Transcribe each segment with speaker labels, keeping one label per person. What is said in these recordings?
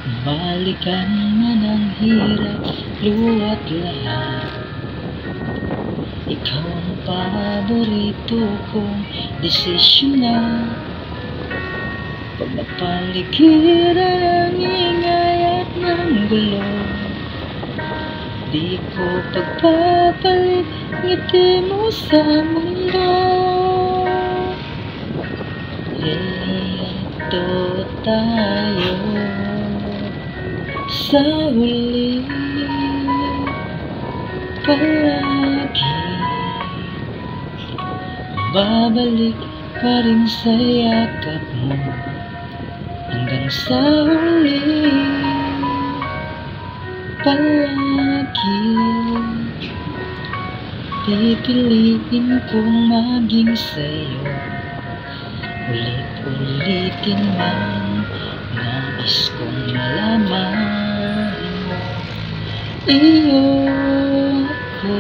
Speaker 1: Balikan man ang hirap, luwa't lahat. Ikaw ang paborito kong desisyon na. Pag napaligiran ang ingay at ng gulo, di ko pagpapalit ngiti mo sa mundo. Ito tayo sa huli, palagi babalik pa rin sa yakap mo hanggang sa huli, palagi pipiliin kong maging sa'yo. Ulit-ulitin man, nais kong malaman mo, iyo ako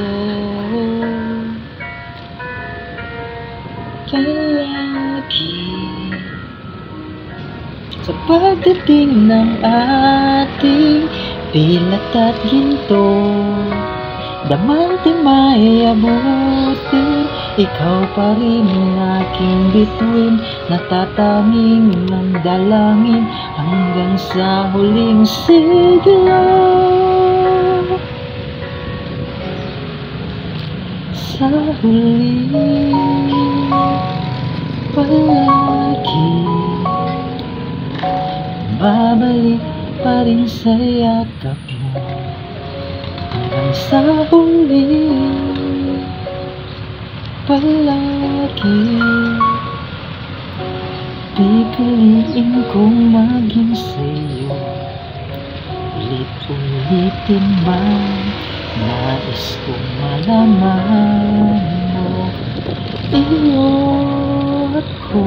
Speaker 1: palagi. Sa pagdating ng ating pilat at ginto, damang may abutin, ikaw pa rin ang aking bituin, natatanging mandalangin hanggang sa huling sigla. Sa huli, palagi babalik pa rin sa yakap mo hanggang sa huli, palagi pipiliin kong maging sa'yo. Ulit-ulitin man, nais kong malaman mo, iyo ako.